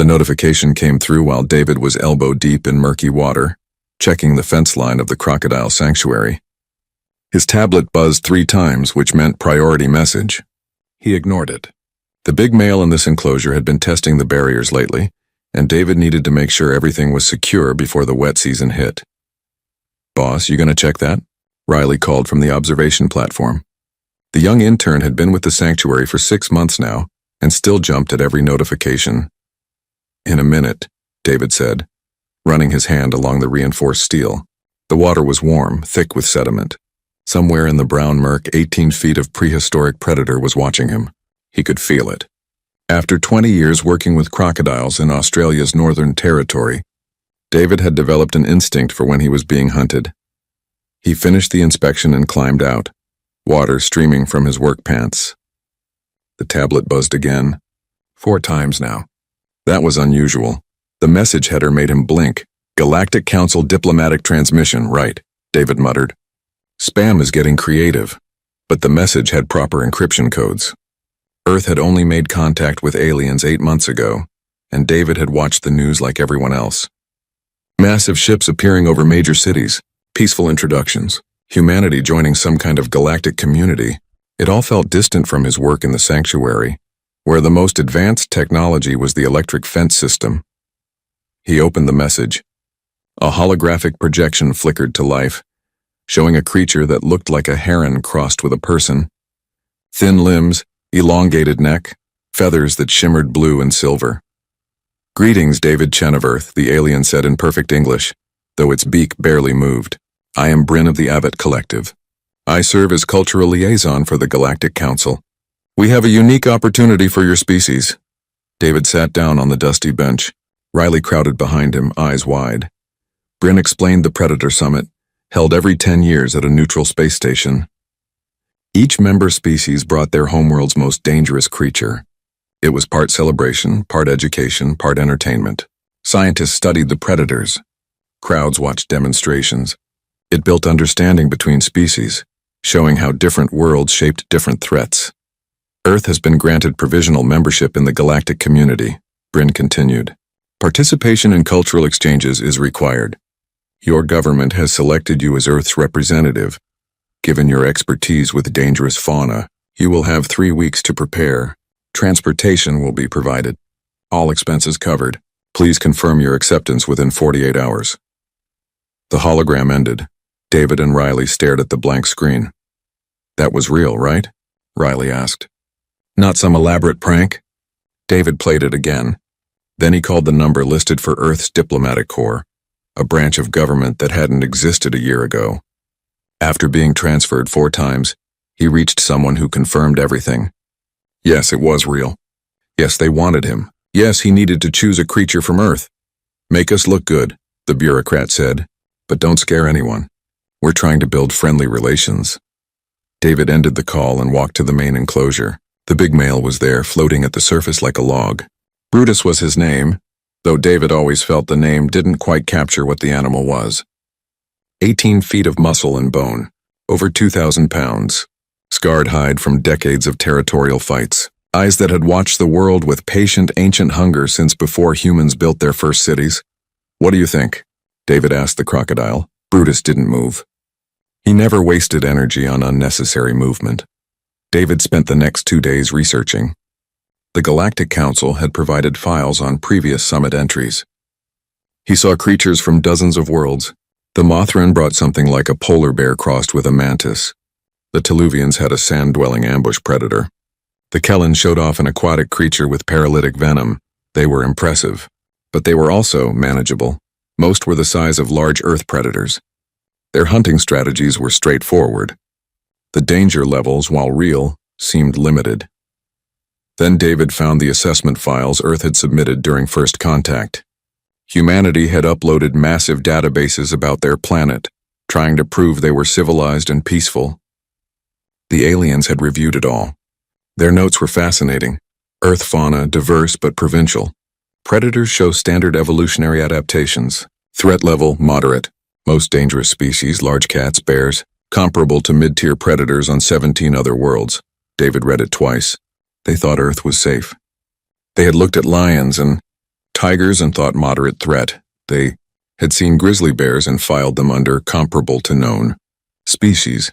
The notification came through while David was elbow-deep in murky water, checking the fence line of the Crocodile sanctuary. His tablet buzzed 3 times, which meant priority message. He ignored it. The big male in this enclosure had been testing the barriers lately, and David needed to make sure everything was secure before the wet season hit. "Boss, you gonna check that?" Riley called from the observation platform. The young intern had been with the sanctuary for 6 months now, and still jumped at every notification. "In a minute," David said, running his hand along the reinforced steel. The water was warm, thick with sediment. Somewhere in the brown murk, 18 feet of prehistoric predator was watching him. He could feel it. After 20 years working with crocodiles in Australia's Northern Territory, David had developed an instinct for when he was being hunted. He finished the inspection and climbed out, water streaming from his work pants. The tablet buzzed again, 4 times now. That was unusual. The message header made him blink. "Galactic Council diplomatic transmission, right," David muttered. Spam is getting creative, but the message had proper encryption codes. Earth had only made contact with aliens 8 months ago, and David had watched the news like everyone else. Massive ships appearing over major cities, peaceful introductions, humanity joining some kind of galactic community. It all felt distant from his work in the sanctuary, where the most advanced technology was the electric fence system. He opened the message. A holographic projection flickered to life, showing a creature that looked like a heron crossed with a person. Thin limbs, elongated neck, feathers that shimmered blue and silver. "Greetings, David Chen of Earth," the alien said in perfect English, though its beak barely moved. "I am Bryn of the Abbott Collective. I serve as cultural liaison for the Galactic Council. We have a unique opportunity for your species." David sat down on the dusty bench. Riley crowded behind him, eyes wide. Bryn explained the Predator Summit, held every 10 years at a neutral space station. Each member species brought their homeworld's most dangerous creature. It was part celebration, part education, part entertainment. Scientists studied the predators. Crowds watched demonstrations. It built understanding between species, showing how different worlds shaped different threats. "Earth has been granted provisional membership in the galactic community," Bryn continued. "Participation in cultural exchanges is required. Your government has selected you as Earth's representative. Given your expertise with dangerous fauna, you will have 3 weeks to prepare. Transportation will be provided. All expenses covered. Please confirm your acceptance within 48 hours. The hologram ended. David and Riley stared at the blank screen. "That was real, right?" Riley asked. "Not some elaborate prank?" David played it again. Then he called the number listed for Earth's Diplomatic Corps, a branch of government that hadn't existed a year ago. After being transferred 4 times, he reached someone who confirmed everything. Yes, it was real. Yes, they wanted him. Yes, he needed to choose a creature from Earth. "Make us look good," the bureaucrat said, "but don't scare anyone. We're trying to build friendly relations." David ended the call and walked to the main enclosure. The big male was there, floating at the surface like a log. Brutus was his name, though David always felt the name didn't quite capture what the animal was. 18 feet of muscle and bone, over 2,000 pounds, scarred hide from decades of territorial fights, eyes that had watched the world with patient, ancient hunger since before humans built their first cities. "What do you think?" David asked the crocodile. Brutus didn't move. He never wasted energy on unnecessary movement. David spent the next 2 days researching. The Galactic Council had provided files on previous summit entries. He saw creatures from dozens of worlds. The Mothran brought something like a polar bear crossed with a mantis. The Teluvians had a sand-dwelling ambush predator. The Kellen showed off an aquatic creature with paralytic venom. They were impressive, but they were also manageable. Most were the size of large Earth predators. Their hunting strategies were straightforward. The danger levels, while real, seemed limited. Then David found the assessment files Earth had submitted during first contact. Humanity had uploaded massive databases about their planet, trying to prove they were civilized and peaceful. The aliens had reviewed it all. Their notes were fascinating. Earth fauna, diverse but provincial. Predators show standard evolutionary adaptations. Threat level, moderate. Most dangerous species, large cats, bears, comparable to mid-tier predators on 17 other worlds. David read it twice. They thought Earth was safe. They had looked at lions and Tigers and thought moderate threat. They had seen grizzly bears and filed them under comparable to known species.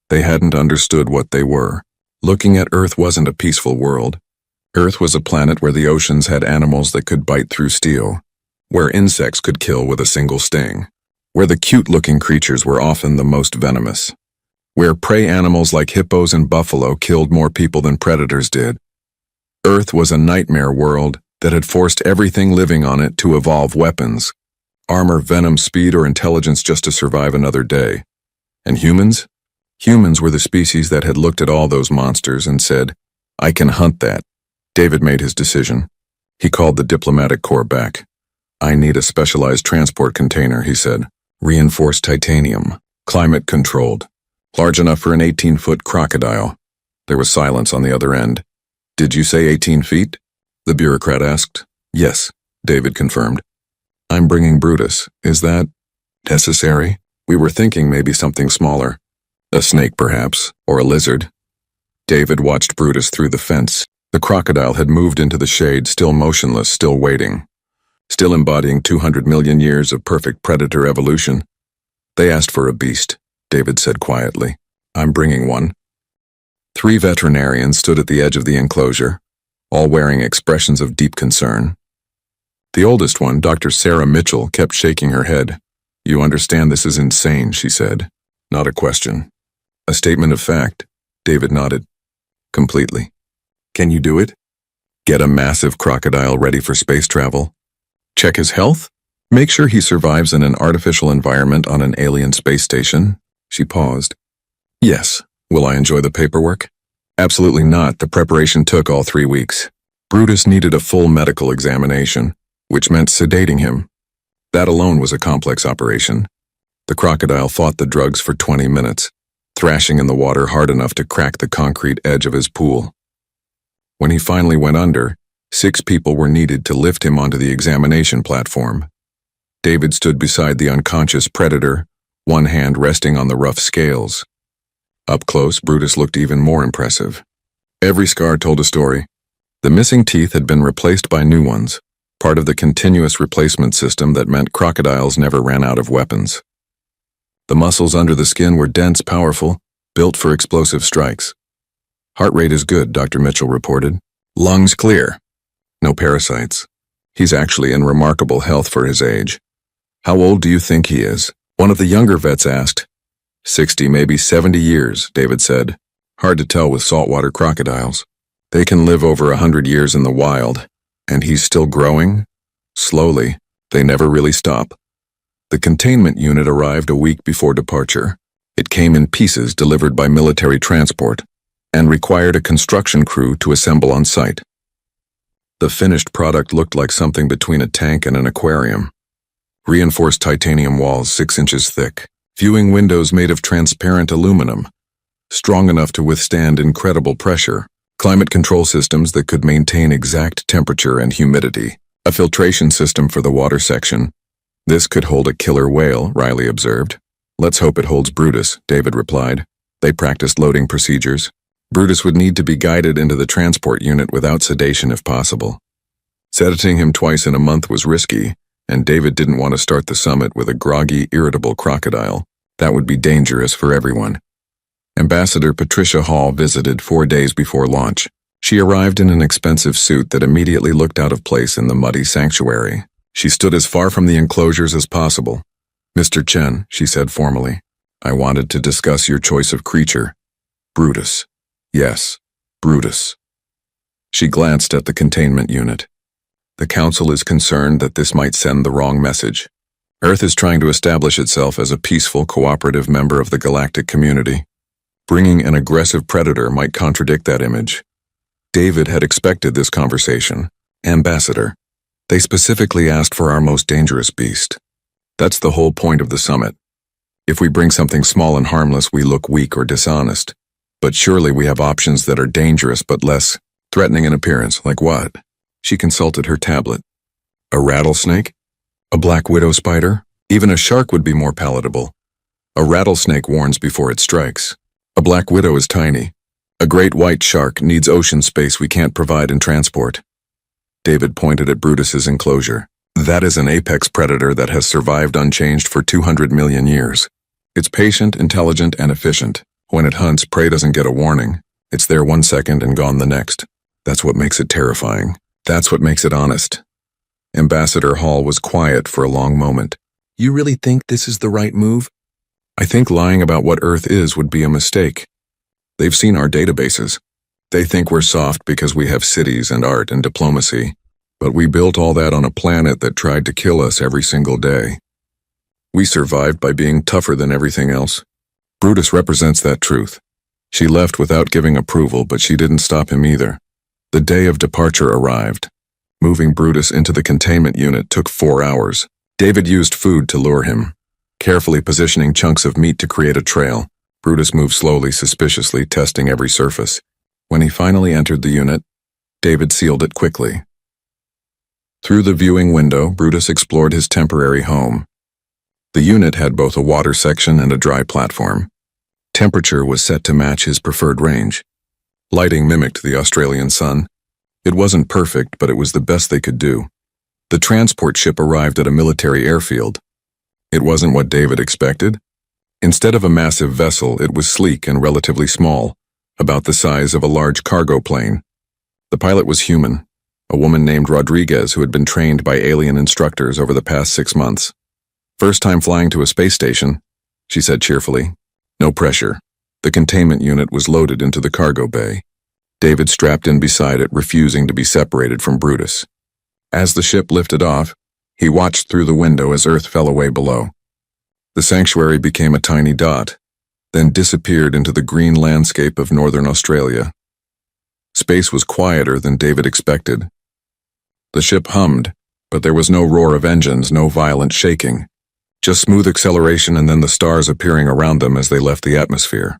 They hadn't understood what they were. Looking at Earth wasn't a peaceful world. Earth was a planet where the oceans had animals that could bite through steel, where insects could kill with a single sting, where the cute-looking creatures were often the most venomous, where prey animals like hippos and buffalo killed more people than predators did. Earth was a nightmare world that had forced everything living on it to evolve weapons, armor, venom, speed, or intelligence just to survive another day. And humans? Humans were the species that had looked at all those monsters and said, "I can hunt that." David made his decision. He called the diplomatic corps back. "I need a specialized transport container," he said. "Reinforced titanium, climate-controlled, large enough for an 18-foot crocodile." There was silence on the other end. "Did you say 18 feet?" the bureaucrat asked. "Yes," David confirmed. "I'm bringing Brutus. Is that necessary?" "We were thinking maybe something smaller. A snake, perhaps, or a lizard." David watched Brutus through the fence. The crocodile had moved into the shade, still motionless, still waiting, still embodying 200 million years of perfect predator evolution. "They asked for a beast," David said quietly. "I'm bringing one." 3 veterinarians stood at the edge of the enclosure, all wearing expressions of deep concern. The oldest one, Dr. Sarah Mitchell, kept shaking her head. "You understand this is insane," she said. "Not a question. A statement of fact." David nodded. "Completely. Can you do it? Get a massive crocodile ready for space travel? Check his health? Make sure he survives in an artificial environment on an alien space station?" She paused. "Yes. Will I enjoy the paperwork?" "Absolutely not. The preparation took all 3 weeks. Brutus needed a full medical examination, which meant sedating him. That alone was a complex operation. The crocodile fought the drugs for 20 minutes, thrashing in the water hard enough to crack the concrete edge of his pool. When he finally went under, 6 people were needed to lift him onto the examination platform. David stood beside the unconscious predator, one hand resting on the rough scales. Up close, Brutus looked even more impressive. Every scar told a story. The missing teeth had been replaced by new ones, part of the continuous replacement system that meant crocodiles never ran out of weapons. The muscles under the skin were dense, powerful, built for explosive strikes. "Heart rate is good," Dr. Mitchell reported. "Lungs clear. No parasites. He's actually in remarkable health for his age." "How old do you think he is?" one of the younger vets asked. 60, maybe 70 years, David said. "Hard to tell with saltwater crocodiles. They can live over 100 years in the wild. And he's still growing? Slowly. They never really stop." The containment unit arrived a week before departure. It came in pieces delivered by military transport and required a construction crew to assemble on site. The finished product looked like something between a tank and an aquarium. Reinforced titanium walls 6 inches thick, viewing windows made of transparent aluminum, strong enough to withstand incredible pressure, climate control systems that could maintain exact temperature and humidity, a filtration system for the water section. "This could hold a killer whale," Riley observed. "Let's hope it holds Brutus," David replied. They practiced loading procedures. Brutus would need to be guided into the transport unit without sedation if possible. Sedating him twice in a month was risky, and David didn't want to start the summit with a groggy, irritable crocodile. That would be dangerous for everyone. Ambassador Patricia Hall visited 4 days before launch. She arrived in an expensive suit that immediately looked out of place in the muddy sanctuary. She stood as far from the enclosures as possible. "Mr. Chen," she said formally, "I wanted to discuss your choice of creature." "Brutus." "Yes, Brutus." She glanced at the containment unit. "The Council is concerned that this might send the wrong message. Earth is trying to establish itself as a peaceful, cooperative member of the galactic community. Bringing an aggressive predator might contradict that image." David had expected this conversation. "Ambassador, they specifically asked for our most dangerous beast. That's the whole point of the summit. If we bring something small and harmless, we look weak or dishonest. But surely we have options that are dangerous but less threatening in appearance." "Like what?" She consulted her tablet. "A rattlesnake? A black widow spider? Even a shark would be more palatable. A rattlesnake warns before it strikes. A black widow is tiny. A great white shark needs ocean space we can't provide in transport." David pointed at Brutus's enclosure. That is an apex predator that has survived unchanged for 200 million years. It's patient, intelligent, and efficient. When it hunts, prey doesn't get a warning. It's there 1 second and gone the next. That's what makes it terrifying. That's what makes it honest. Ambassador Hall was quiet for a long moment. You really think this is the right move? I think lying about what Earth is would be a mistake. They've seen our databases. They think we're soft because we have cities and art and diplomacy. But we built all that on a planet that tried to kill us every single day. We survived by being tougher than everything else. Brutus represents that truth. She left without giving approval, but she didn't stop him either. The day of departure arrived. Moving Brutus into the containment unit took 4 hours. David used food to lure him, carefully positioning chunks of meat to create a trail. Brutus moved slowly, suspiciously, testing every surface. When he finally entered the unit, David sealed it quickly. Through the viewing window, Brutus explored his temporary home. The unit had both a water section and a dry platform. Temperature was set to match his preferred range. Lighting mimicked the Australian sun. It wasn't perfect, but it was the best they could do. The transport ship arrived at a military airfield. It wasn't what David expected. Instead of a massive vessel, it was sleek and relatively small, about the size of a large cargo plane. The pilot was human, a woman named Rodriguez who had been trained by alien instructors over the past 6 months. First time flying to a space station, she said cheerfully. No pressure. The containment unit was loaded into the cargo bay. David strapped in beside it, refusing to be separated from Brutus. As the ship lifted off, he watched through the window as Earth fell away below. The sanctuary became a tiny dot, then disappeared into the green landscape of northern Australia. Space was quieter than David expected. The ship hummed, but there was no roar of engines, no violent shaking. Just smooth acceleration and then the stars appearing around them as they left the atmosphere.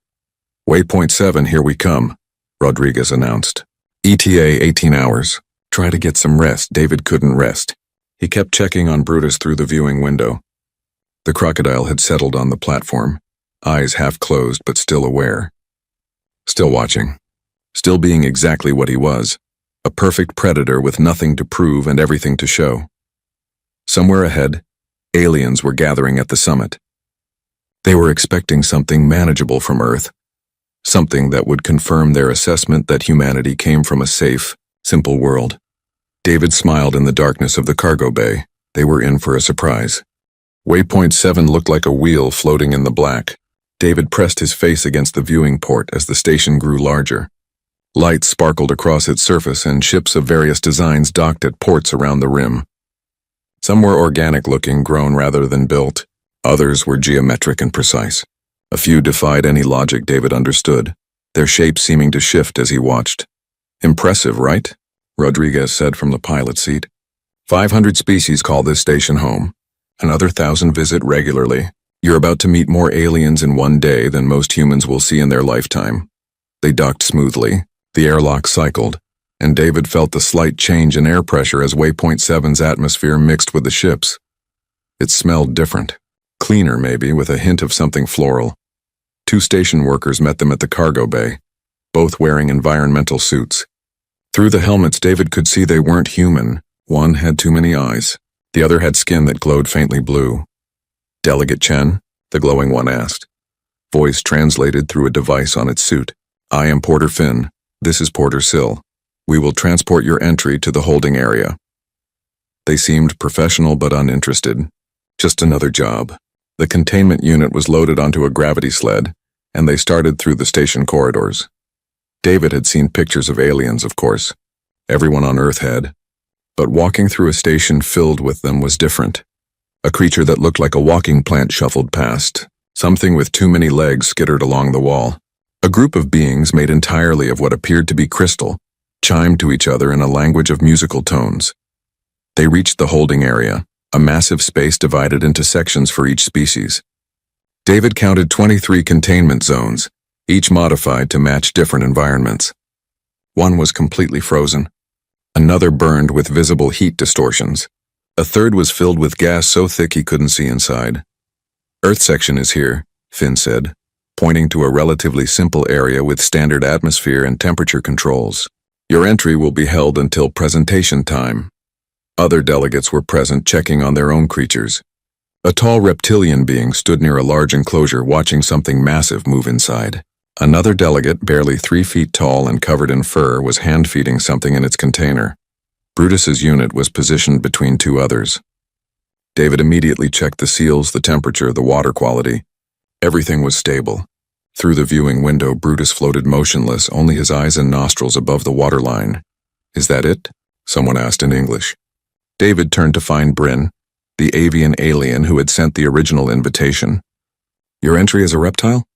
Waypoint 7, here we come, Rodriguez announced. ETA 18 hours. Try to get some rest. David couldn't rest. He kept checking on Brutus through the viewing window. The crocodile had settled on the platform, eyes half closed but still aware. Still watching. Still being exactly what he was, a perfect predator with nothing to prove and everything to show. Somewhere ahead, aliens were gathering at the summit. They were expecting something manageable from Earth, something that would confirm their assessment that humanity came from a safe, simple world. David smiled in the darkness of the cargo bay. They were in for a surprise. Waypoint 7 looked like a wheel floating in the black. David pressed his face against the viewing port as the station grew larger. Lights sparkled across its surface and ships of various designs docked at ports around the rim. Some were organic-looking, grown rather than built. Others were geometric and precise. A few defied any logic David understood, their shapes seeming to shift as he watched. Impressive, right? Rodriguez said from the pilot seat. 500 species call this station home. Another 1,000 visit regularly. You're about to meet more aliens in one day than most humans will see in their lifetime. They docked smoothly. The airlock cycled, and David felt the slight change in air pressure as Waypoint 7's atmosphere mixed with the ship's. It smelled different. Cleaner, maybe, with a hint of something floral. 2 station workers met them at the cargo bay, both wearing environmental suits. Through the helmets, David could see they weren't human. One had too many eyes. The other had skin that glowed faintly blue. Delegate Chen, the glowing one asked. Voice translated through a device on its suit. I am Porter Finn. This is Porter Sill. We will transport your entry to the holding area. They seemed professional but uninterested. Just another job. The containment unit was loaded onto a gravity sled, and they started through the station corridors. David had seen pictures of aliens, of course. Everyone on Earth had. But walking through a station filled with them was different. A creature that looked like a walking plant shuffled past. Something with too many legs skittered along the wall. A group of beings made entirely of what appeared to be crystal, chimed to each other in a language of musical tones. They reached the holding area, a massive space divided into sections for each species. David counted 23 containment zones, each modified to match different environments. One was completely frozen. Another burned with visible heat distortions. A third was filled with gas so thick he couldn't see inside. Earth section is here, Finn said, pointing to a relatively simple area with standard atmosphere and temperature controls. Your entry will be held until presentation time. Other delegates were present, checking on their own creatures. A tall reptilian being stood near a large enclosure watching something massive move inside. Another delegate, barely 3 feet tall and covered in fur, was hand-feeding something in its container. Brutus's unit was positioned between 2 others. David immediately checked the seals, the temperature, the water quality. Everything was stable. Through the viewing window, Brutus floated motionless, only his eyes and nostrils above the waterline. "Is that it?" someone asked in English. David turned to find Bryn, the avian alien who had sent the original invitation. "Your entry is a reptile?"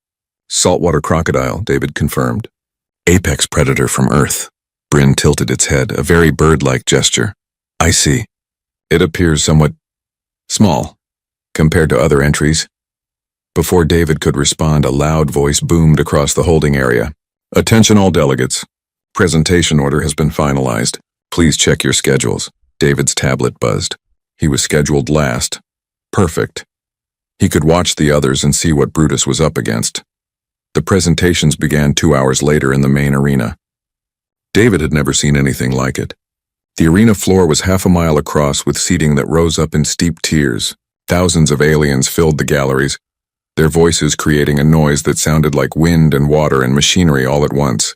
"Saltwater crocodile," David confirmed. "Apex predator from Earth." Bryn tilted its head, a very bird-like gesture. "I see. It appears somewhat small compared to other entries." Before David could respond, a loud voice boomed across the holding area. "Attention all delegates. Presentation order has been finalized. Please check your schedules." David's tablet buzzed. He was scheduled last. Perfect. He could watch the others and see what Brutus was up against. The presentations began 2 hours later in the main arena. David had never seen anything like it. The arena floor was half a mile across with seating that rose up in steep tiers. Thousands of aliens filled the galleries, their voices creating a noise that sounded like wind and water and machinery all at once.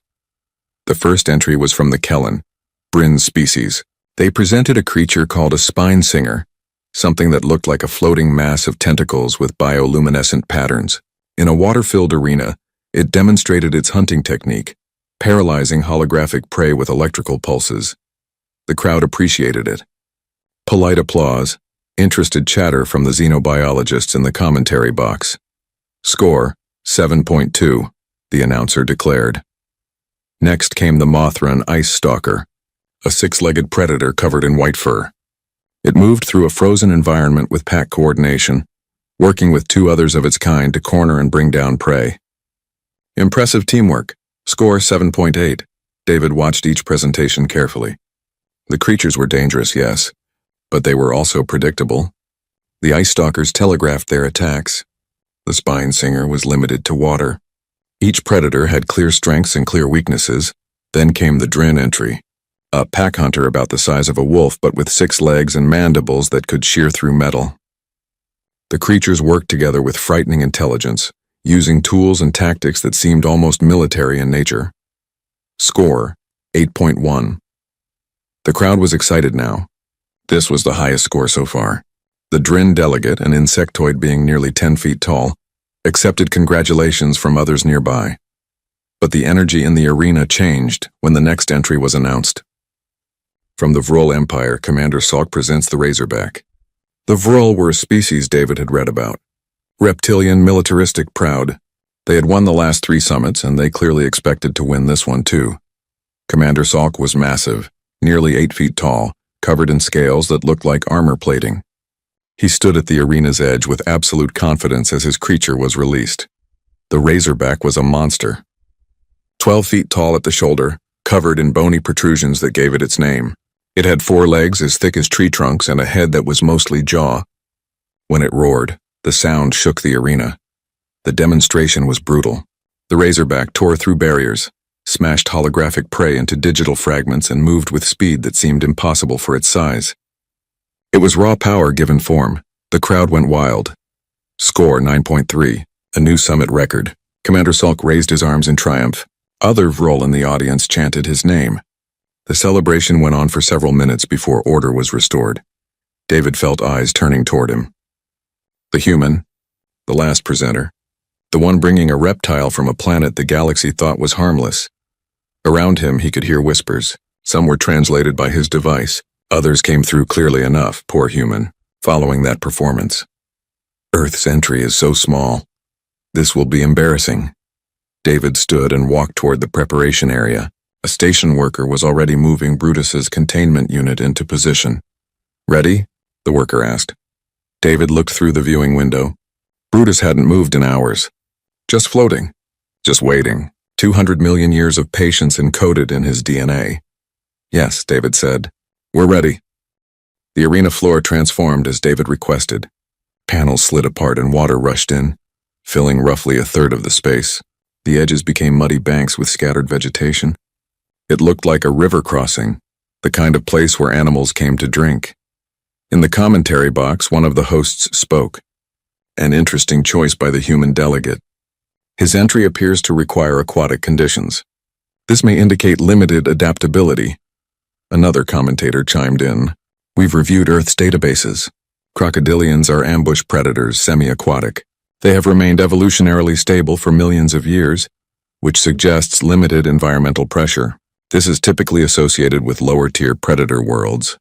The first entry was from the Kellen, Bryn's species. They presented a creature called a spine singer, something that looked like a floating mass of tentacles with bioluminescent patterns. In a water-filled arena, it demonstrated its hunting technique, paralyzing holographic prey with electrical pulses. The crowd appreciated it. Polite applause, interested chatter from the xenobiologists in the commentary box. "Score, 7.2, the announcer declared. Next came the Mothran ice stalker, a 6-legged predator covered in white fur. It moved through a frozen environment with pack coordination, working with 2 others of its kind to corner and bring down prey. Impressive teamwork. Score 7.8. David watched each presentation carefully. The creatures were dangerous, yes, but they were also predictable. The ice stalkers telegraphed their attacks. The spine singer was limited to water. Each predator had clear strengths and clear weaknesses. Then came the Drin entry, a pack hunter about the size of a wolf but with 6 legs and mandibles that could shear through metal. The creatures worked together with frightening intelligence, using tools and tactics that seemed almost military in nature. Score, 8.1. The crowd was excited now. This was the highest score so far. The Drin delegate, an insectoid being nearly 10 feet tall, accepted congratulations from others nearby. But the energy in the arena changed when the next entry was announced. From the Vrol Empire, Commander Salk presents the Razorback. The Vrol were a species David had read about. Reptilian, militaristic, proud. They had won the last 3 summits, and they clearly expected to win this one too. Commander Salk was massive, nearly 8 feet tall, covered in scales that looked like armor plating. He stood at the arena's edge with absolute confidence as his creature was released. The Razorback was a monster. 12 feet tall at the shoulder, covered in bony protrusions that gave it its name. It had 4 legs as thick as tree trunks and a head that was mostly jaw. When it roared, the sound shook the arena. The demonstration was brutal. The Razorback tore through barriers, smashed holographic prey into digital fragments, and moved with speed that seemed impossible for its size. It was raw power given form. The crowd went wild. Score 9.3, a new summit record. Commander Salk raised his arms in triumph. Other Vrol in the audience chanted his name. The celebration went on for several minutes before order was restored. David felt eyes turning toward him. The human, the last presenter, the one bringing a reptile from a planet the galaxy thought was harmless. Around him he could hear whispers. Some were translated by his device. Others came through clearly enough, poor human, following that performance. Earth's entry is so small. This will be embarrassing. David stood and walked toward the preparation area. A station worker was already moving Brutus's containment unit into position. "Ready?" the worker asked. David looked through the viewing window. Brutus hadn't moved in hours. Just floating. Just waiting. 200 million years of patience encoded in his DNA. "Yes," David said. "We're ready." The arena floor transformed as David requested. Panels slid apart and water rushed in, filling roughly a third of the space. The edges became muddy banks with scattered vegetation. It looked like a river crossing, the kind of place where animals came to drink. In the commentary box, one of the hosts spoke. An interesting choice by the human delegate. His entry appears to require aquatic conditions. This may indicate limited adaptability. Another commentator chimed in. We've reviewed Earth's databases. Crocodilians are ambush predators, semi-aquatic. They have remained evolutionarily stable for millions of years, which suggests limited environmental pressure. This is typically associated with lower-tier predator worlds.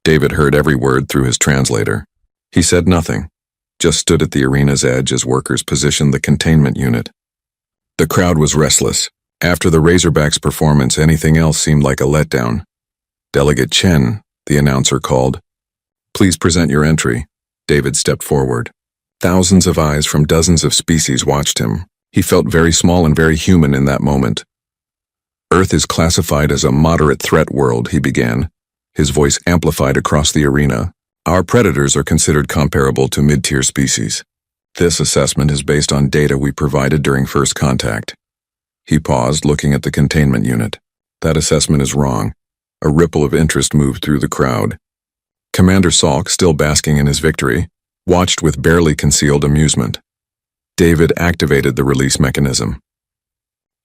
David heard every word through his translator. He said nothing, just stood at the arena's edge as workers positioned the containment unit. The crowd was restless. After the Razorbacks' performance, anything else seemed like a letdown. Delegate Chen, the announcer called. Please present your entry. David stepped forward. Thousands of eyes from dozens of species watched him. He felt very small and very human in that moment. Earth is classified as a moderate threat world, he began, his voice amplified across the arena. Our predators are considered comparable to mid-tier species. This assessment is based on data we provided during first contact. He paused, looking at the containment unit. That assessment is wrong. A ripple of interest moved through the crowd. Commander Salk, still basking in his victory, watched with barely concealed amusement. David activated the release mechanism.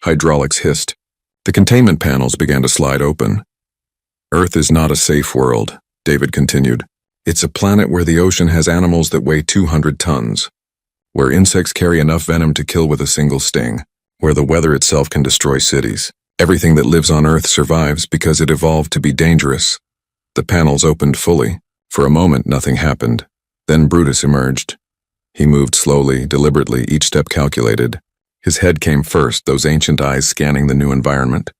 Hydraulics hissed. The containment panels began to slide open. Earth is not a safe world, David continued. It's a planet where the ocean has animals that weigh 200 tons, where insects carry enough venom to kill with a single sting, where the weather itself can destroy cities. Everything that lives on Earth survives because it evolved to be dangerous. The panels opened fully. For a moment, nothing happened. Then Brutus emerged. He moved slowly, deliberately, each step calculated. His head came first, those ancient eyes scanning the new environment.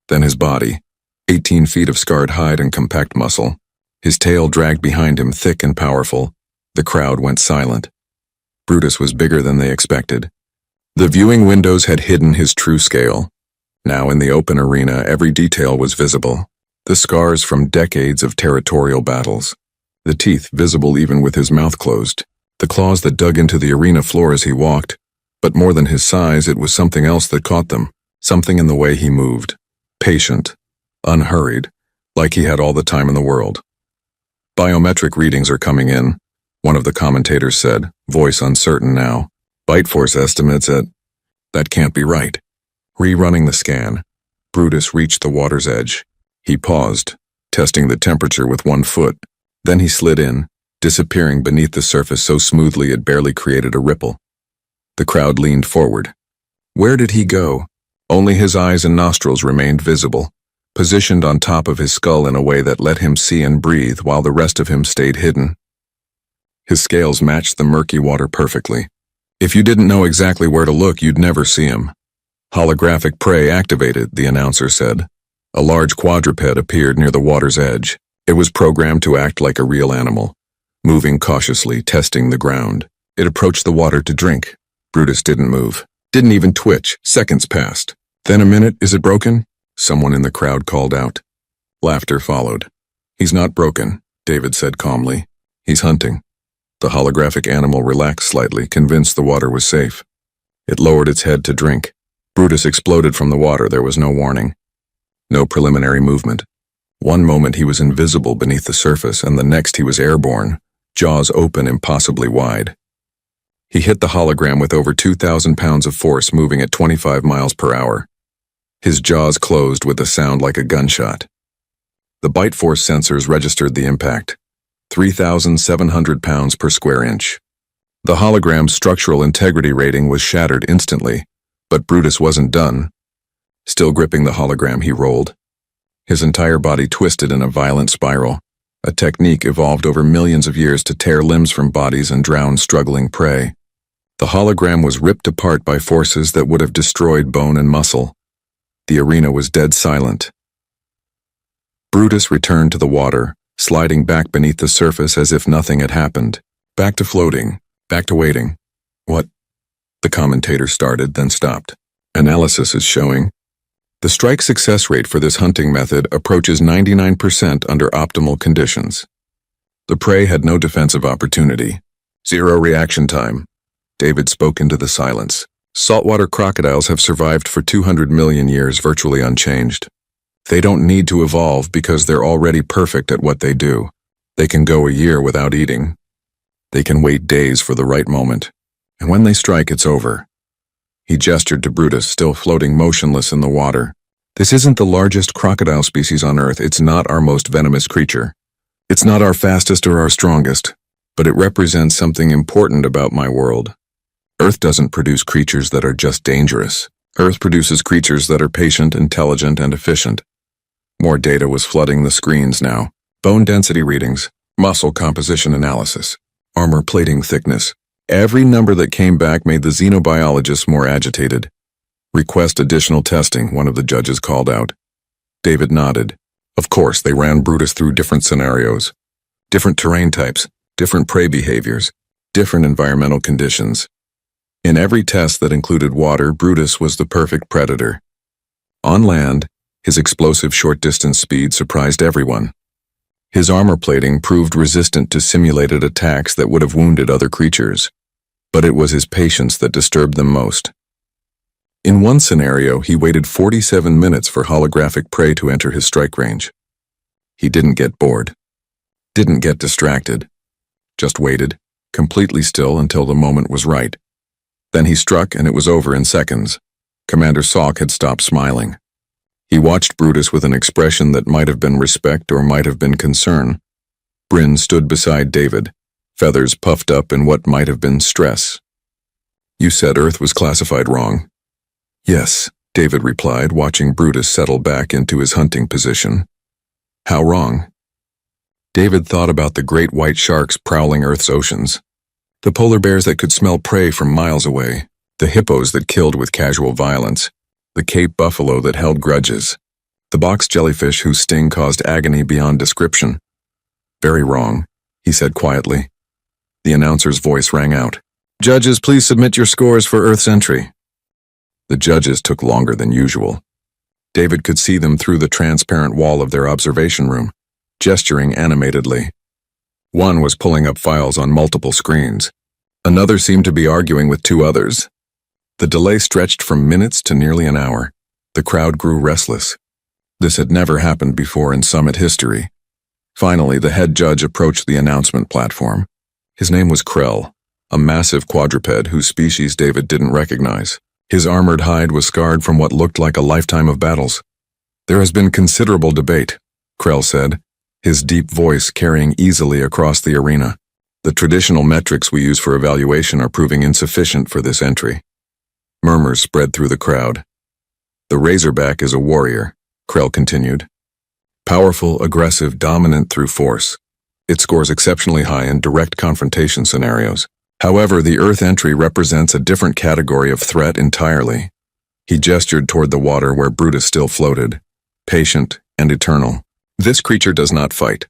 Then his body, 18 feet of scarred hide and compact muscle. His tail dragged behind him, thick and powerful. The crowd went silent. Brutus was bigger than they expected. The viewing windows had hidden his true scale. Now in the open arena, every detail was visible. The scars from decades of territorial battles. The teeth visible even with his mouth closed. The claws that dug into the arena floor as he walked. But more than his size, it was something else that caught them. Something in the way he moved. Patient. Unhurried. Like he had all the time in the world. Biometric readings are coming in, one of the commentators said, voice uncertain now. Bite force estimates at... That can't be right. Rerunning the scan, Brutus reached the water's edge. He paused, testing the temperature with one foot. Then he slid in, disappearing beneath the surface so smoothly it barely created a ripple. The crowd leaned forward. Where did he go? Only his eyes and nostrils remained visible, positioned on top of his skull in a way that let him see and breathe while the rest of him stayed hidden. His scales matched the murky water perfectly. If you didn't know exactly where to look, you'd never see him. Holographic prey activated, the announcer said. A large quadruped appeared near the water's edge. It was programmed to act like a real animal, moving cautiously, testing the ground. It approached the water to drink. Brutus didn't move, didn't even twitch. Seconds passed. Then a minute. Is it broken? Someone in the crowd called out. Laughter followed. He's not broken, David said calmly. He's hunting. The holographic animal relaxed slightly, convinced the water was safe. It lowered its head to drink. Brutus exploded from the water. There was no warning. No preliminary movement. One moment he was invisible beneath the surface, and the next he was airborne, jaws open impossibly wide. He hit the hologram with over 2,000 pounds of force, moving at 25 miles per hour. His jaws closed with a sound like a gunshot. The bite force sensors registered the impact. 3,700 pounds per square inch. The hologram's structural integrity rating was shattered instantly, but Brutus wasn't done. Still gripping the hologram, he rolled. His entire body twisted in a violent spiral, a technique evolved over millions of years to tear limbs from bodies and drown struggling prey. The hologram was ripped apart by forces that would have destroyed bone and muscle. The arena was dead silent. Brutus returned to the water, sliding back beneath the surface as if nothing had happened. Back to floating, back to waiting. What? The commentator started, then stopped. Analysis is showing. The strike success rate for this hunting method approaches 99% under optimal conditions. The prey had no defensive opportunity. Zero reaction time. David spoke into the silence. Saltwater crocodiles have survived for 200 million years virtually unchanged. They don't need to evolve because they're already perfect at what they do. They can go a year without eating. They can wait days for the right moment. And when they strike, it's over. He gestured to Brutus, still floating motionless in the water. This isn't the largest crocodile species on Earth. It's not our most venomous creature. It's not our fastest or our strongest, but it represents something important about my world. Earth doesn't produce creatures that are just dangerous. Earth produces creatures that are patient, intelligent, and efficient. More data was flooding the screens now. Bone density readings, muscle composition analysis, armor plating thickness. Every number that came back made the xenobiologists more agitated. Request additional testing, one of the judges called out. David nodded. Of course, they ran Brutus through different scenarios. Different terrain types, different prey behaviors, different environmental conditions. In every test that included water, Brutus was the perfect predator. On land, his explosive short-distance speed surprised everyone. His armor plating proved resistant to simulated attacks that would have wounded other creatures. But it was his patience that disturbed them most. In one scenario, he waited 47 minutes for holographic prey to enter his strike range. He didn't get bored. Didn't get distracted. Just waited, completely still until the moment was right. Then he struck and it was over in seconds. Commander Salk had stopped smiling. He watched Brutus with an expression that might have been respect or might have been concern. Bryn stood beside David, feathers puffed up in what might have been stress. You said Earth was classified wrong. Yes, David replied, watching Brutus settle back into his hunting position. How wrong? David thought about the great white sharks prowling Earth's oceans, the polar bears that could smell prey from miles away, the hippos that killed with casual violence, the Cape buffalo that held grudges, the box jellyfish whose sting caused agony beyond description. Very wrong, he said quietly. The announcer's voice rang out. Judges, please submit your scores for Earth's entry. The judges took longer than usual. David could see them through the transparent wall of their observation room, gesturing animatedly. One was pulling up files on multiple screens. Another seemed to be arguing with two others. The delay stretched from minutes to nearly an hour. The crowd grew restless. This had never happened before in Summit history. Finally, the head judge approached the announcement platform. His name was Krell, a massive quadruped whose species David didn't recognize. His armored hide was scarred from what looked like a lifetime of battles. There has been considerable debate, Krell said, his deep voice carrying easily across the arena. The traditional metrics we use for evaluation are proving insufficient for this entry. Murmurs spread through the crowd. The Razorback is a warrior, Krell continued. Powerful, aggressive, dominant through force. It scores exceptionally high in direct confrontation scenarios. However, the Earth entry represents a different category of threat entirely. He gestured toward the water where Brutus still floated, patient and eternal. This creature does not fight.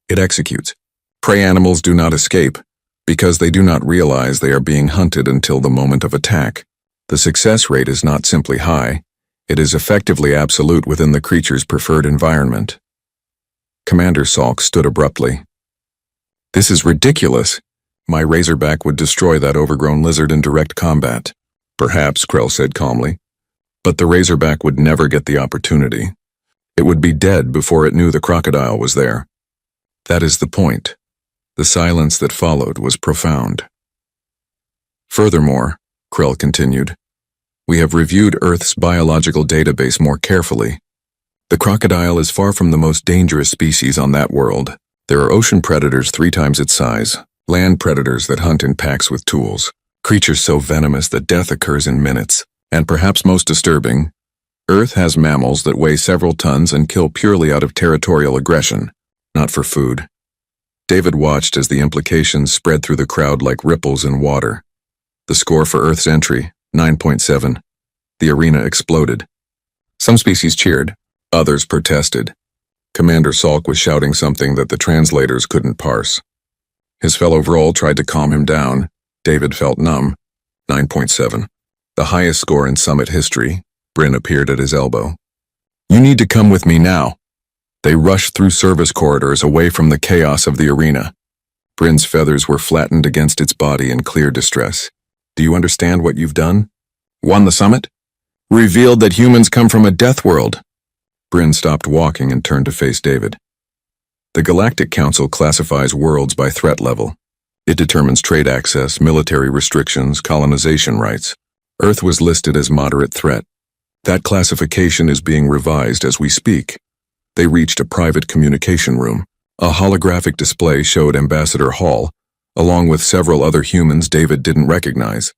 It executes. Prey animals do not escape, because they do not realize they are being hunted until the moment of attack. The success rate is not simply high, it is effectively absolute within the creature's preferred environment. Commander Salk stood abruptly. This is ridiculous. My Razorback would destroy that overgrown lizard in direct combat. Perhaps, Krell said calmly. But the Razorback would never get the opportunity. It would be dead before it knew the crocodile was there. That is the point. The silence that followed was profound. Furthermore, Krell continued, we have reviewed Earth's biological database more carefully. The crocodile is far from the most dangerous species on that world. There are ocean predators 3 times its size, land predators that hunt in packs with tools, creatures so venomous that death occurs in minutes, and perhaps most disturbing, Earth has mammals that weigh several tons and kill purely out of territorial aggression, not for food. David watched as the implications spread through the crowd like ripples in water. The score for Earth's entry, 9.7. The arena exploded. Some species cheered, others protested. Commander Salk was shouting something that the translators couldn't parse. His fellow Vrol tried to calm him down. David felt numb. 9.7. The highest score in Summit history. Bryn appeared at his elbow. You need to come with me now. They rushed through service corridors away from the chaos of the arena. Bryn's feathers were flattened against its body in clear distress. Do you understand what you've done? Won the summit? Revealed that humans come from a death world. Bryn stopped walking and turned to face David. The Galactic Council classifies worlds by threat level. It determines trade access, military restrictions, colonization rights. Earth was listed as moderate threat. That classification is being revised as we speak. They reached a private communication room. A holographic display showed Ambassador Hall, along with several other humans David didn't recognize.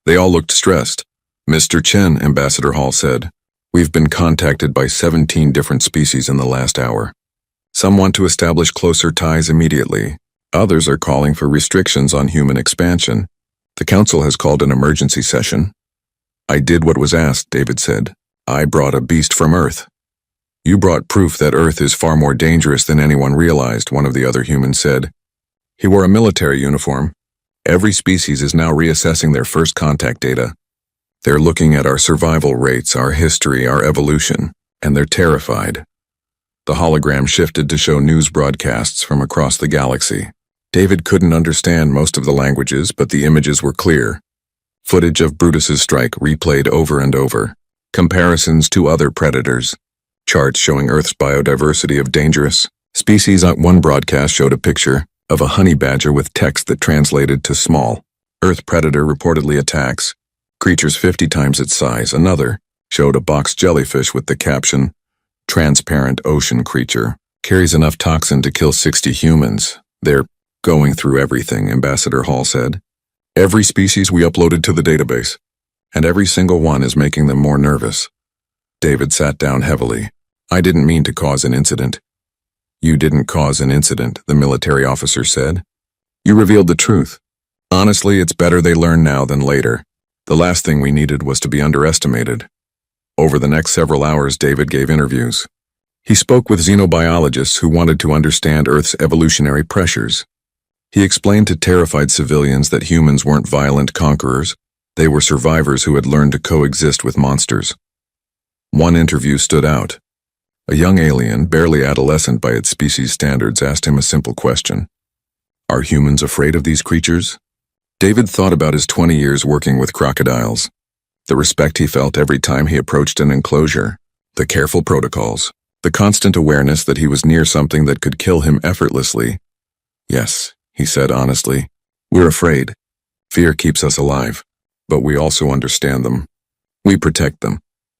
They all looked stressed. "Mr. Chen," Ambassador Hall said, "we've been contacted by 17 different species in the last hour. Some want to establish closer ties immediately. Others are calling for restrictions on human expansion. The Council has called an emergency session." "I did what was asked," David said. "I brought a beast from Earth." "You brought proof that Earth is far more dangerous than anyone realized," one of the other humans said. He wore a military uniform. "Every species is now reassessing their first contact data. They're looking at our survival rates, our history, our evolution, and they're terrified." The hologram shifted to show news broadcasts from across the galaxy. David couldn't understand most of the languages, but the images were clear. Footage of Brutus's strike replayed over and over. Comparisons to other predators. Charts showing Earth's biodiversity of dangerous species. One broadcast showed a picture of a honey badger with text that translated to small. Earth predator reportedly attacks creatures 50 times its size. Another showed a box jellyfish with the caption, "Transparent ocean creature. Carries enough toxin to kill 60 humans. They're going through everything," Ambassador Hall said. "Every species we uploaded to the database, and every single one is making them more nervous." David sat down heavily. "I didn't mean to cause an incident." "You didn't cause an incident," the military officer said. "You revealed the truth. Honestly, it's better they learn now than later. The last thing we needed was to be underestimated." Over the next several hours, David gave interviews. He spoke with xenobiologists who wanted to understand Earth's evolutionary pressures. He explained to terrified civilians that humans weren't violent conquerors. They were survivors who had learned to coexist with monsters. One interview stood out. A young alien, barely adolescent by its species standards, asked him a simple question. "Are humans afraid of these creatures?" David thought about his 20 years working with crocodiles. The respect he felt every time he approached an enclosure. The careful protocols. The constant awareness that he was near something that could kill him effortlessly. "Yes," he said honestly. "We're afraid. Fear keeps us alive. But we also understand them. We protect them.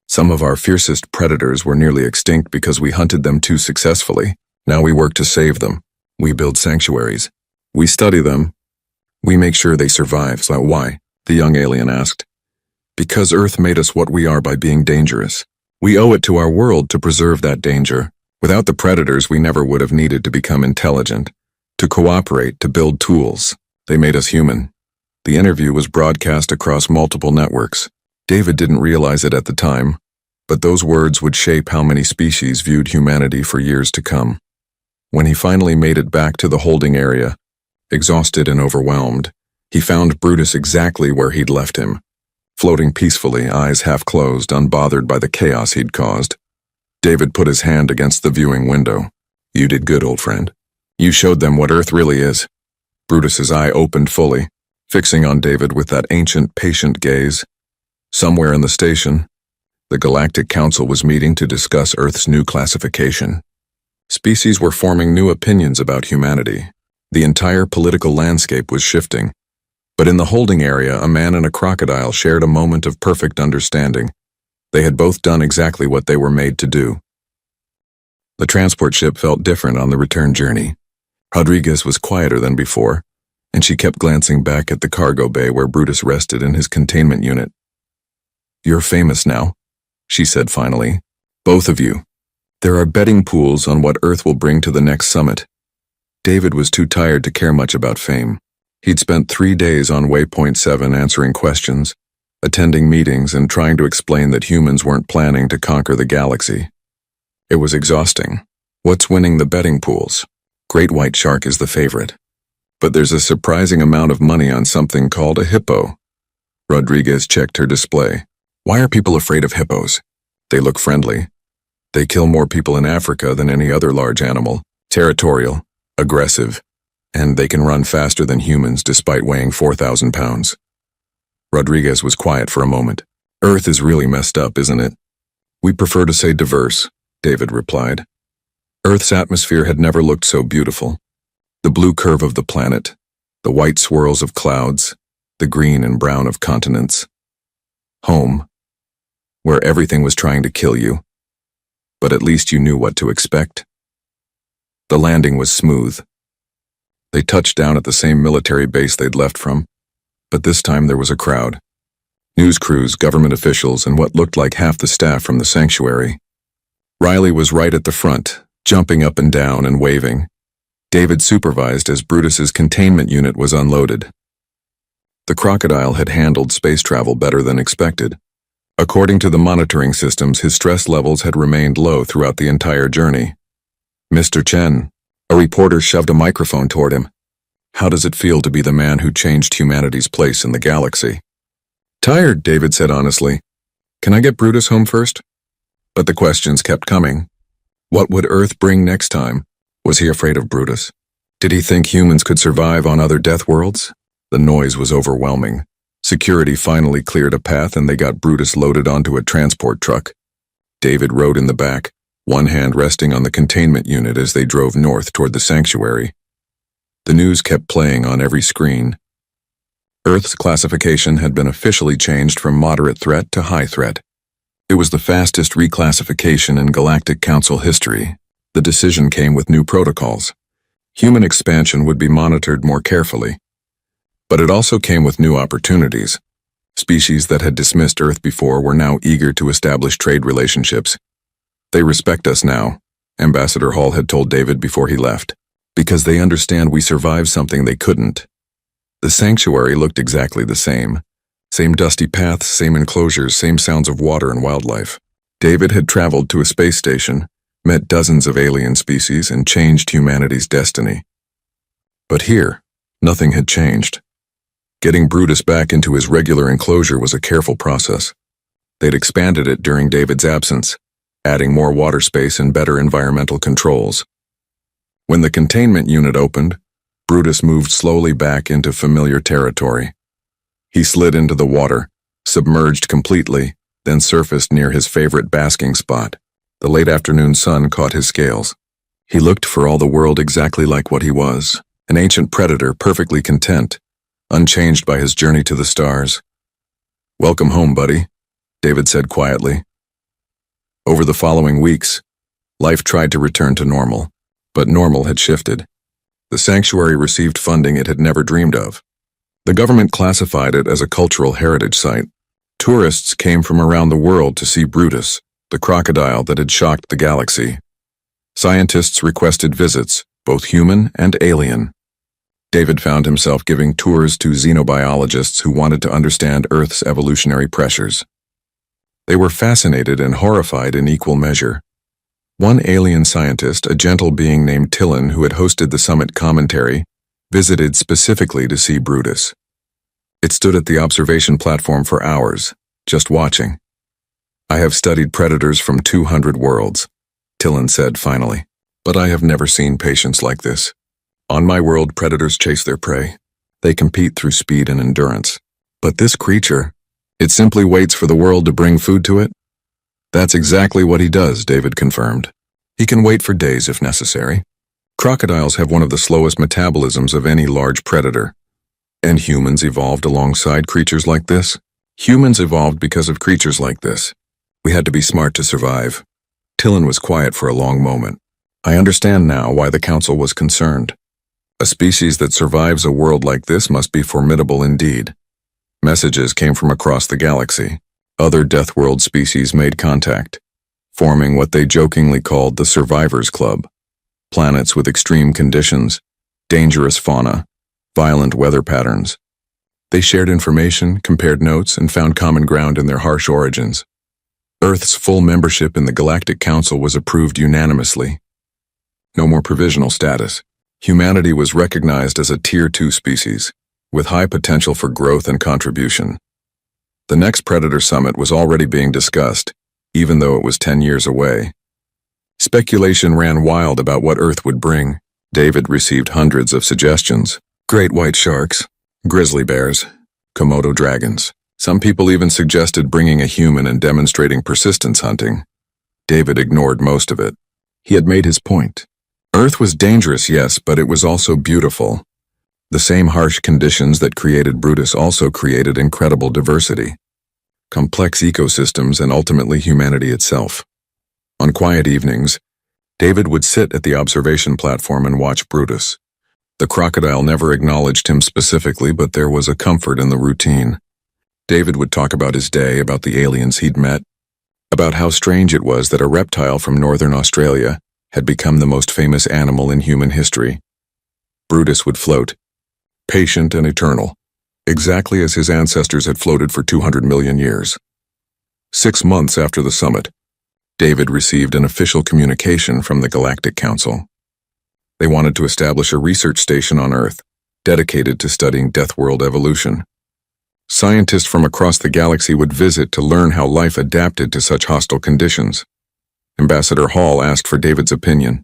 Some of our fiercest predators were nearly extinct because we hunted them too successfully. Now we work to save them. We build sanctuaries. We study them. We make sure they survive." "So why?" the young alien asked. "Because Earth made us what we are by being dangerous. We owe it to our world to preserve that danger. Without the predators, we never would have needed to become intelligent, to cooperate, to build tools. They made us human." The interview was broadcast across multiple networks. David didn't realize it at the time, but those words would shape how many species viewed humanity for years to come. When he finally made it back to the holding area, exhausted and overwhelmed, he found Brutus exactly where he'd left him, floating peacefully, eyes half closed, unbothered by the chaos he'd caused. David put his hand against the viewing window. "You did good, old friend. You showed them what Earth really is." Brutus's eye opened fully, fixing on David with that ancient, patient gaze. Somewhere in the station, the Galactic Council was meeting to discuss Earth's new classification. Species were forming new opinions about humanity. The entire political landscape was shifting. But in the holding area, a man and a crocodile shared a moment of perfect understanding. They had both done exactly what they were made to do. The transport ship felt different on the return journey. Rodriguez was quieter than before, and she kept glancing back at the cargo bay where Brutus rested in his containment unit. "You're famous now," she said finally. "Both of you. There are betting pools on what Earth will bring to the next summit." David was too tired to care much about fame. He'd spent 3 days on Waypoint 7 answering questions, attending meetings, and trying to explain that humans weren't planning to conquer the galaxy. It was exhausting. What's winning the betting pools? Great white shark is the favorite. But there's a surprising amount of money on something called a hippo. Rodriguez checked her display. "Why are people afraid of hippos? They look friendly. They kill more people in Africa than any other large animal. Territorial, aggressive, and they can run faster than humans despite weighing 4,000 pounds. Rodriguez was quiet for a moment. "Earth is really messed up, isn't it?" We prefer to say diverse, David replied. Earth's atmosphere had never looked so beautiful. The blue curve of the planet, the white swirls of clouds, the green and brown of continents. Home, where everything was trying to kill you, but at least you knew what to expect. The landing was smooth. They touched down at the same military base they'd left from, but this time there was a crowd. News crews, government officials, and what looked like half the staff from the sanctuary. Riley was right at the front, jumping up and down and waving. David supervised as Brutus's containment unit was unloaded. The Crocodile had handled space travel better than expected. According to the monitoring systems, his stress levels had remained low throughout the entire journey. Mr. Chen, a reporter shoved a microphone toward him. How does it feel to be the man who changed humanity's place in the galaxy? Tired, David said honestly. Can I get Brutus home first? But the questions kept coming. What would Earth bring next time? Was he afraid of Brutus? Did he think humans could survive on other death worlds? The noise was overwhelming. Security finally cleared a path and they got Brutus loaded onto a transport truck. David rode in the back, one hand resting on the containment unit as they drove north toward the sanctuary. The news kept playing on every screen. Earth's classification had been officially changed from moderate threat to high threat. It was the fastest reclassification in Galactic Council history. The decision came with new protocols. Human expansion would be monitored more carefully. But it also came with new opportunities. Species that had dismissed Earth before were now eager to establish trade relationships. They respect us now, Ambassador Hall had told David before he left, because they understand we survived something they couldn't. The sanctuary looked exactly the same. Same dusty paths, same enclosures, same sounds of water and wildlife. David had traveled to a space station, met dozens of alien species, and changed humanity's destiny. But here, nothing had changed. Getting Brutus back into his regular enclosure was a careful process. They'd expanded it during David's absence, adding more water space and better environmental controls. When the containment unit opened, Brutus moved slowly back into familiar territory. He slid into the water, submerged completely, then surfaced near his favorite basking spot. The late afternoon sun caught his scales. He looked for all the world exactly like what he was, an ancient predator perfectly content, unchanged by his journey to the stars. Welcome home, buddy, David said quietly. Over the following weeks, life tried to return to normal, but normal had shifted. The sanctuary received funding it had never dreamed of. The government classified it as a cultural heritage site. Tourists came from around the world to see Brutus, the crocodile that had shocked the galaxy. Scientists requested visits, both human and alien. David found himself giving tours to xenobiologists who wanted to understand Earth's evolutionary pressures. They were fascinated and horrified in equal measure. One alien scientist, a gentle being named Tillin who had hosted the summit commentary, visited specifically to see Brutus. It stood at the observation platform for hours, just watching. I have studied predators from 200 worlds, Tillin said finally, but I have never seen patience like this. On my world, predators chase their prey. They compete through speed and endurance. But this creature, it simply waits for the world to bring food to it? That's exactly what he does, David confirmed. He can wait for days if necessary. Crocodiles have one of the slowest metabolisms of any large predator. And humans evolved alongside creatures like this? Humans evolved because of creatures like this. We had to be smart to survive. Tillin was quiet for a long moment. I understand now why the council was concerned. A species that survives a world like this must be formidable indeed. Messages came from across the galaxy. Other Death World species made contact, forming what they jokingly called the Survivors Club. Planets with extreme conditions, dangerous fauna, violent weather patterns. They shared information, compared notes, and found common ground in their harsh origins. Earth's full membership in the Galactic Council was approved unanimously. No more provisional status. Humanity was recognized as a Tier 2 species, with high potential for growth and contribution. The next Predator Summit was already being discussed, even though it was 10 years away. Speculation ran wild about what Earth would bring. David received hundreds of suggestions. Great white sharks, grizzly bears, Komodo dragons. Some people even suggested bringing a human and demonstrating persistence hunting. David ignored most of it. He had made his point. Earth was dangerous, yes, but it was also beautiful. The same harsh conditions that created Brutus also created incredible diversity, complex ecosystems, and ultimately humanity itself. On quiet evenings, David would sit at the observation platform and watch Brutus. The crocodile never acknowledged him specifically, but there was a comfort in the routine. David would talk about his day, about the aliens he'd met, about how strange it was that a reptile from northern Australia had become the most famous animal in human history. Brutus would float, patient and eternal, exactly as his ancestors had floated for 200 million years. 6 months after the summit, David received an official communication from the Galactic Council. They wanted to establish a research station on Earth, dedicated to studying Death World evolution. Scientists from across the galaxy would visit to learn how life adapted to such hostile conditions. Ambassador Hall asked for David's opinion.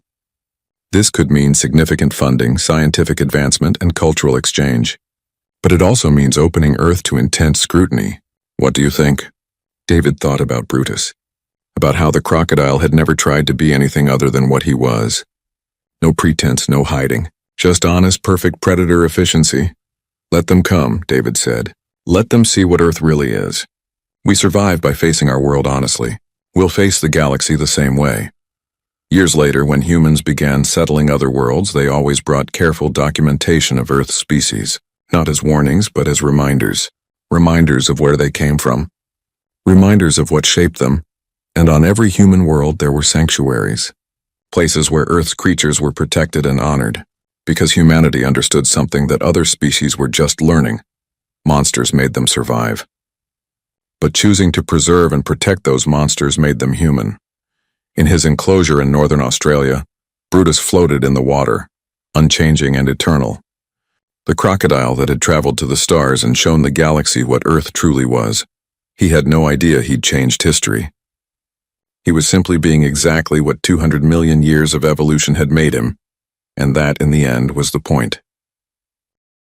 This could mean significant funding, scientific advancement, and cultural exchange. But it also means opening Earth to intense scrutiny. What do you think? David thought about Brutus, about how the crocodile had never tried to be anything other than what he was. No pretense, no hiding, just honest, perfect predator efficiency. Let them come, David said. Let them see what Earth really is. We survive by facing our world honestly. We'll face the galaxy the same way. Years later, when humans began settling other worlds, they always brought careful documentation of Earth's species, not as warnings, but as reminders. Reminders of where they came from. Reminders of what shaped them. And on every human world there were sanctuaries. Places where Earth's creatures were protected and honored, because humanity understood something that other species were just learning. Monsters made them survive. But choosing to preserve and protect those monsters made them human. In his enclosure in northern Australia, Brutus floated in the water, unchanging and eternal. The crocodile that had traveled to the stars and shown the galaxy what Earth truly was. He had no idea he'd changed history. He was simply being exactly what 200 million years of evolution had made him, and that, in the end, was the point.